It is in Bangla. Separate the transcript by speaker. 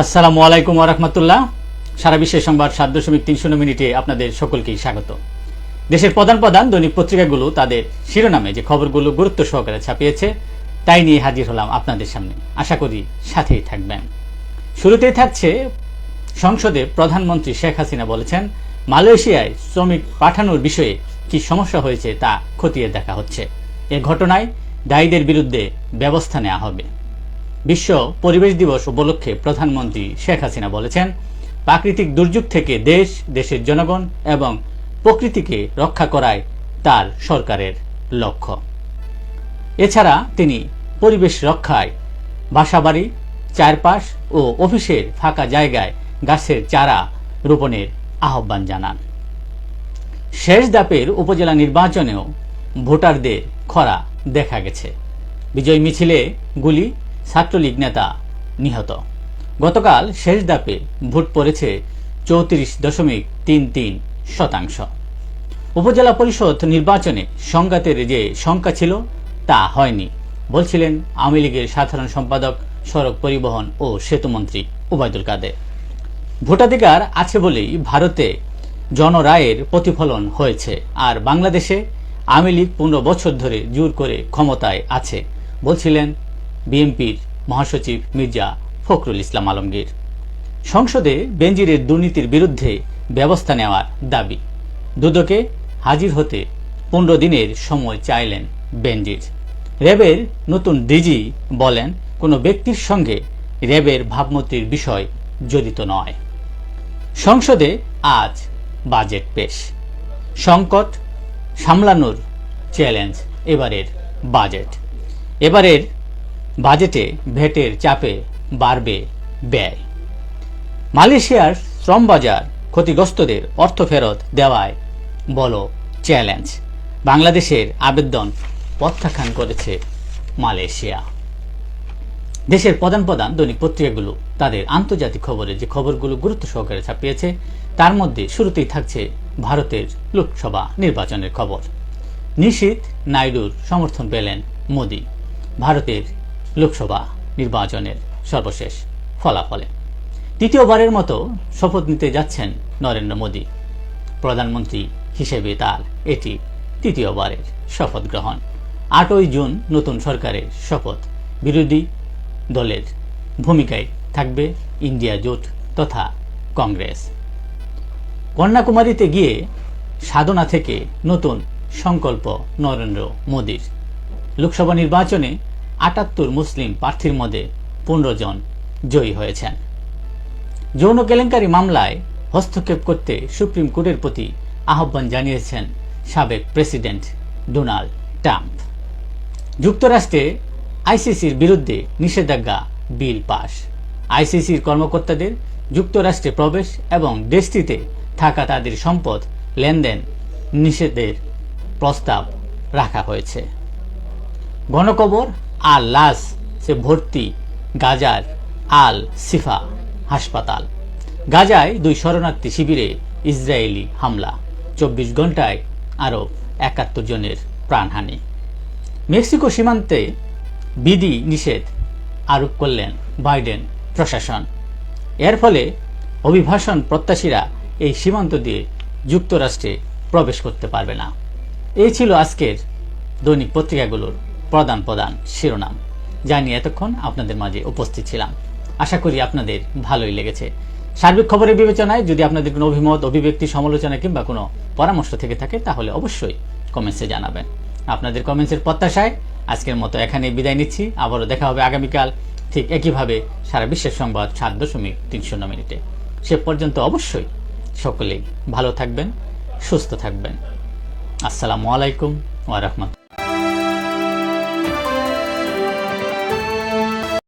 Speaker 1: আসসালামু আলাইকুম ওয়া রাহমাতুল্লাহ। সারা বিশ্বের সংবাদ 7.30 মিনিটে আপনাদের সকলকেই স্বাগত। দেশের প্রধান প্রধান দৈনিক পত্রিকাগুলো তাদের শিরোনামে যে খবরগুলো গুরুত্ব সহকারে ছাপিয়েছে তাই নিয়ে হাজির হলাম আপনাদের সামনে। আশা করি সাথেই থাকবেন। শুরুতেই থাকছে, সংসদে প্রধানমন্ত্রী শেখ হাসিনা বলেছেন, মালয়েশিয়ায় শ্রমিক পাঠানোর বিষয়ে কি সমস্যা হয়েছে তা খতিয়ে দেখা হচ্ছে। এ ঘটনায় দায়ীদের বিরুদ্ধে ব্যবস্থা নেওয়া হবে। বিশ্ব পরিবেশ দিবস উপলক্ষে প্রধানমন্ত্রী শেখ হাসিনা বলেছেন, প্রাকৃতিক দুর্যোগ থেকে দেশের জনগণ এবং প্রকৃতিকে রক্ষা করাই তার সরকারের লক্ষ্য। এছাড়া তিনি পরিবেশ রক্ষায় বাসাবাড়ি, চারপাশ ও অফিসের ফাঁকা জায়গায় গাছের চারা রোপণের আহ্বান জানান। শেষ ধাপের উপজেলা নির্বাচনেও ভোটারদের খরা দেখা গেছে। বিজয় মিছিলে গুলি, ছাত্রলীগ নেতা নিহত। গতকাল শেষ ধাপে ভোট পড়েছে 34.33%। উপজেলা পরিষদ নির্বাচনে সংঘাতের যে শঙ্কা ছিল তা হয়নি বলছিলেন আওয়ামী লীগের সাধারণ সম্পাদক, সড়ক পরিবহন ও সেতুমন্ত্রী ওবায়দুল কাদের। ভোটাধিকার আছে বলেই ভারতে জনরায়ের প্রতিফলন হয়েছে, আর বাংলাদেশে আওয়ামী লীগ 15 বছর ধরে জোর করে ক্ষমতায় আছে বলছিলেন বিএনপির মহাসচিব মির্জা ফখরুল ইসলাম আলমগীর। সংসদে বেনজিরের দুর্নীতির বিরুদ্ধে ব্যবস্থা নেওয়ার দাবি। দুদকে হাজির হতে 15 দিনের সময় চাইলেন বেনজির। র্যাবের নতুন ডিজি বলেন, কোনো ব্যক্তির সঙ্গে র্যাবের ভাবমূর্তির বিষয় জড়িত নয়। সংসদে আজ বাজেট পেশ। সংকট সামলানোর চ্যালেঞ্জ এবারের বাজেট। এবারের বাজেটে ভ্যাটের চাপে বাড়বে ব্যয়। মালয়েশিয়ার শ্রম বাজার ক্ষতিগ্রস্তদের অর্থ ফেরত দেওয়ায় বড় চ্যালেঞ্জ। বাংলাদেশের আবেদন প্রত্যাখ্যান করেছে মালয়েশিয়া। দেশের প্রধান প্রধান দৈনিক পত্রিকাগুলো তাদের আন্তর্জাতিক খবরে যে খবরগুলো গুরুত্ব সহকারে ছাপিয়েছে তার মধ্যে শুরুতেই থাকছে ভারতের লোকসভা নির্বাচনের খবর। নিশীথ নাইডুর সমর্থন পেলেন মোদি ভারতের লোকসভা নির্বাচনের সর্বশেষ ফলাফলে। তৃতীয়বারের মতো শপথ নিতে যাচ্ছেন নরেন্দ্র মোদি। প্রধানমন্ত্রী হিসেবে তার এটি তৃতীয়বারের শপথ গ্রহণ। 8ই জুন নতুন সরকারের শপথ। বিরোধী দলের ভূমিকায় থাকবে ইন্ডিয়া জোট তথা কংগ্রেস। কন্যাকুমারীতে গিয়ে সাধনা থেকে নতুন সংকল্প নরেন্দ্র মোদির। লোকসভা নির্বাচনে 78 মুসলিম প্রার্থীর মধ্যে 15 জন জয়ী হয়েছেন। যৌন কেলেঙ্কারি মামলায় হস্তক্ষেপ করতে সুপ্রিম কোর্টের প্রতি আহ্বান জানিয়েছেন সাবেক প্রেসিডেন্ট ডোনাল্ড ট্রাম্প। যুক্তরাষ্ট্রে আইসিসির বিরুদ্ধে নিষেধাজ্ঞা বিল পাস। আইসিসির কর্মকর্তাদের যুক্তরাষ্ট্রে প্রবেশ এবং দেশটিতে থাকা তাদের সম্পদ লেনদেন নিষেধের প্রস্তাব রাখা হয়েছে। গণকবর আর লাশ সে ভর্তি গাজার আল শিফা হাসপাতাল। গাজায় 2 শরণার্থী শিবিরে ইসরায়েলি হামলা। 24 ঘন্টায় আরও 71 জনের প্রাণহানি। মেক্সিকো সীমান্তে বিধি নিষেধ আরোপ করলেন বাইডেন প্রশাসন। এর ফলে অভিবাসন প্রত্যাশীরা এই সীমান্ত দিয়ে যুক্তরাষ্ট্রে প্রবেশ করতে পারবে না। এই ছিল আজকের দৈনিক পত্রিকাগুলোর প্রধান প্রধান শিরোনাম, যা নিয়ে এতক্ষণ আপনাদের মাঝে উপস্থিত ছিলাম। আশা করি আপনাদের ভালোই লেগেছে। সার্বিক খবরের বিবেচনায় যদি আপনাদের কোনো অভিমত, অভিব্যক্তি, সমালোচনা কিংবা কোনো পরামর্শ থেকে থাকে তাহলে অবশ্যই কমেন্টসে জানাবেন। আপনাদের কমেন্টসের প্রত্যাশায় আজকের মতো এখানে বিদায় নিচ্ছি। আবারও দেখা হবে আগামীকাল ঠিক একইভাবে সারা বিশ্বের সংবাদ 7.30 মিনিটে। সে পর্যন্ত অবশ্যই সকলেই ভালো থাকবেন, সুস্থ থাকবেন। আসসালামু আলাইকুম ওয়া রাহমাতুল্লাহ।